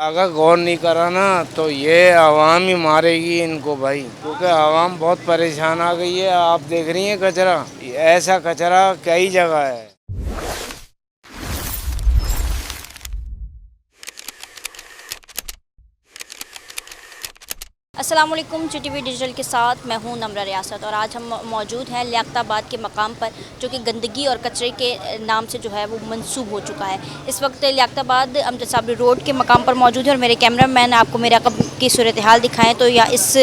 अगर गौर नहीं करा ना तो ये आवाम ही मारेगी इनको भाई, क्योंकि आवाम बहुत परेशान आ गई है। आप देख रही हैं कचरा, ऐसा कचरा कई जगह है। अस्सलाम वालेकुम, GTV डिजिटल के साथ मैं हूं नम्रा रियासत और आज हम मौजूद हैं लियाकताबाद के मकाम पर, जो कि गंदगी और कचरे के नाम से जो है वो मंसूब हो चुका है। इस वक्त लियाकताबाद अमजद साबरी रोड के मकाम पर मौजूद है और मेरे कैमरामैन आपको मेरे अकब की सूरत हाल दिखाएँ तो या इस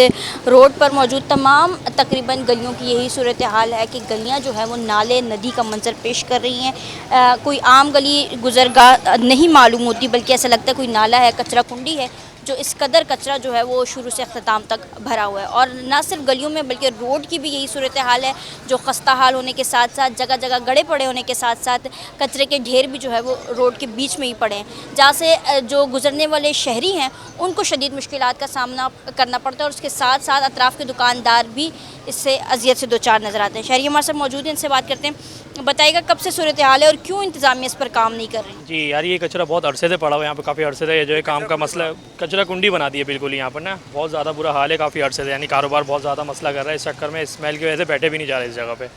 रोड पर मौजूद तमाम तकरीबन गलियों की यही सूरत हाल है कि गलियाँ जो है वो नाले नदी का मंजर पेश कर रही हैं। कोई आम गली गुजरगाह नहीं मालूम होती, बल्कि ऐसा लगता है कोई नाला है, कचरा कुंडी है, जो इस कदर कचरा जो है वो शुरू से अख्ताम तक भरा हुआ है। और ना सिर्फ गलियों में बल्कि रोड की भी यही सूरत हाल है, जो खस्ता हाल होने के साथ साथ जगह जगह गड़े पड़े होने के साथ साथ कचरे के ढेर भी जो है वो रोड के बीच में ही पड़े हैं, जहाँ से जो गुजरने वाले शहरी हैं उनको शदीद मुश्किलात का सामना करना पड़ता है और उसके साथ साथ अतराफ़ के दुकानदार भी इससे अजियत से दो चार नज़र आते हैं। शहरी हमारे साथ मौजूद हैं, इनसे बात करते हैं। बताइएगा कब से सूरत हाल है और क्यों इंतज़ामिया इस पर काम नहीं कर रही? जी यार, ये कचरा बहुत अरसे से पड़ा हुआ है यहाँ पे, काफ़ी अरसे से ये जो है काम का मसला है। कचरा कुंडी बना दी है बिल्कुल यहाँ पर ना, बहुत ज़्यादा बुरा हाल है काफ़ी अरसे से, यानी कारोबार बहुत ज़्यादा मसला कर रहा है। इस चक्कर में स्मेल की वजह से बैठे भी नहीं जा रहे इस जगह पे,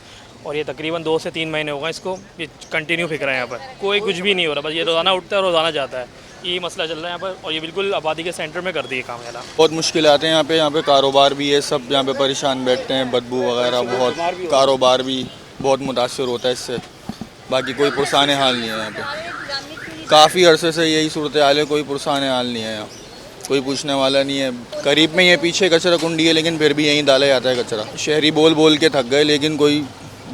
और ये तकरीबन 2 से 3 महीने हो गए इसको ये कंटिन्यू फिक रहा है यहाँ पर। कोई कुछ भी नहीं हो रहा, बस ये रोज़ाना उठता है रोज़ाना जाता है, यही मसला चल रहा है यहाँ पर। और ये बिल्कुल आबादी के सेंटर में कर दिए काम वाला। बहुत मुश्किल आते हैं यहाँ पे कारोबार भी है, सब यहाँ पे परेशान बैठते हैं, बदबू वगैरह बहुत, कारोबार भी बहुत मुतासर होता है इससे। बाकी कोई पुरसान हाल नहीं है यहाँ पे, काफ़ी अरसे से यही सूरत हाल है, कोई पुरसान हाल नहीं है यहाँ, कोई पूछने वाला नहीं है। करीब में ये पीछे कचरा कुंडी है, लेकिन फिर भी यहीं डाला जाता है कचरा। शहरी बोल बोल के थक गए, लेकिन कोई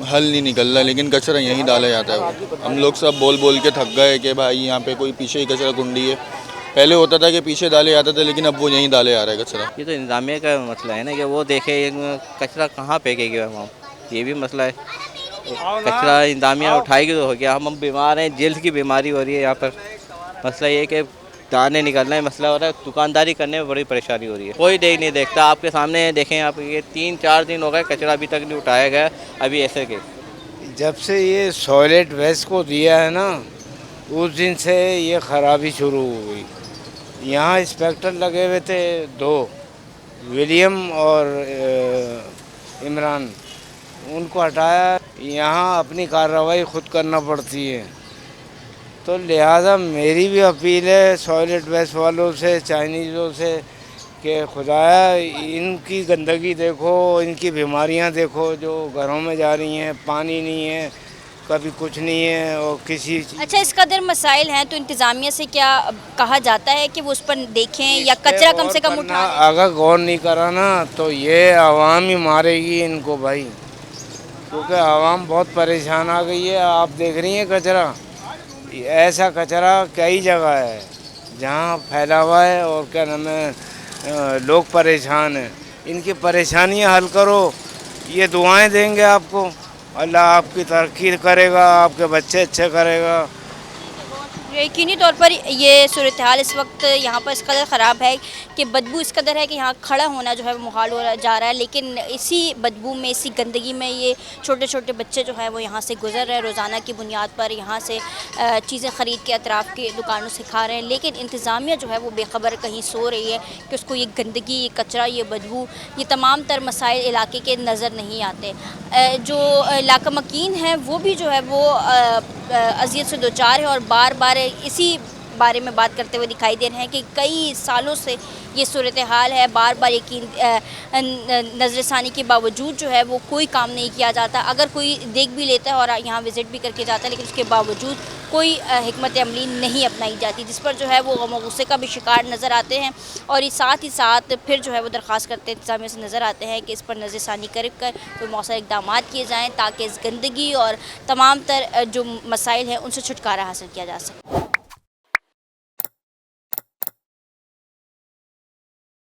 हल नहीं निकल रहा, लेकिन कचरा यहीं डाला जाता है। हम लोग सब बोल बोल के थक गए कि भाई यहाँ पे कोई पीछे ही कचरा कुंडी है। पहले होता था कि पीछे डाले जाते थे, लेकिन अब वो यहीं डाले जा रहा है कचरा। ये तो इंतजामिया का मसला है ना, कि वो देखे कचरा कहाँ फेंकेगी वहाँ, ये भी मसला है। कचरा इंतजामिया उठाएगी तो हो गया। हम बीमार हैं, जल्द की बीमारी हो रही है यहाँ पर। मसला ये है कि दाने निकलना है, मसला हो रहा है, दुकानदारी करने में बड़ी परेशानी हो रही है। कोई देख नहीं देखता, आपके सामने देखें आप, ये 3-4 दिन हो गए कचरा अभी तक नहीं उठाया गया। अभी ऐसे के जब से ये सॉलिड वेस्ट को दिया है ना, उस दिन से ये खराबी शुरू हो गई। यहाँ इंस्पेक्टर लगे हुए थे 2, विलियम और इमरान, उनको हटाया। यहाँ अपनी कार्रवाई खुद करना पड़ती है, तो लिहाजा मेरी भी अपील है सॉलिड वेस्ट वालों से, चाइनीज़ों से, कि खुदाया इनकी गंदगी देखो, इनकी बीमारियाँ देखो जो घरों में जा रही हैं। पानी नहीं है, कभी कुछ नहीं है, और किसी अच्छा, इस कदर मसाइल हैं तो इंतज़ामिया से क्या कहा जाता है कि वो उस पर देखें या कचरा कम से कम उठा दें? अगर गौर नहीं करा ना तो ये आवाम ही मारेगी इनको भाई, क्योंकि आवाम बहुत परेशान आ गई है। आप देख रही हैं कचरा, ऐसा कचरा कई जगह है जहाँ फैला हुआ है, और क्या नाम है, लोग परेशान हैं। इनकी परेशानियाँ हल करो, ये दुआएं देंगे आपको, अल्लाह आपकी तरक्की करेगा, आपके बच्चे अच्छे करेगा। यकीनी तौर पर ये सूरत हाल इस वक्त यहाँ पर इस कदर ख़राब है कि बदबू इस कदर है कि यहाँ खड़ा होना जो है वो मुहाल हो जा रहा है। लेकिन इसी बदबू में, इसी गंदगी में ये छोटे छोटे बच्चे जो हैं वो यहाँ से गुज़र रहे हैं, रोज़ाना की बुनियाद पर यहाँ से चीज़ें ख़रीद के अतराफ़ के दुकानों से खा रहे हैं। लेकिन इंतज़ामिया जो है वो बेखबर कहीं सो रही है कि उसको ये गंदगी, ये कचरा, ये बदबू, ये तमाम तर मसाइल इलाके के नज़र नहीं आते। जो इलाका मकीन है वो भी जो है वो अज़ियत से दो चार है और बार बार इसी बारे में बात करते हुए दिखाई दे रहे हैं कि कई सालों से ये सूरत हाल है। बार बार यकीन नज़रसानी के बावजूद जो है वो कोई काम नहीं किया जाता। अगर कोई देख भी लेता है और यहाँ विज़िट भी करके जाता है, लेकिन उसके बावजूद कोई हिकमत अमली नहीं अपनाई जाती, जिस पर जो है वो गम गुस्से का भी शिकार नज़र आते हैं। और ये साथ ही साथ फिर जो है वो दरख्वास्त करते इंतज़ामिया से नज़र आते हैं कि इस पर नज़रसानी कर कोई मौसर इक़दाम किए जाएँ ताकि इस गंदगी और तमाम तर जो मसाइल हैं उनसे छुटकारा हासिल किया जा सके।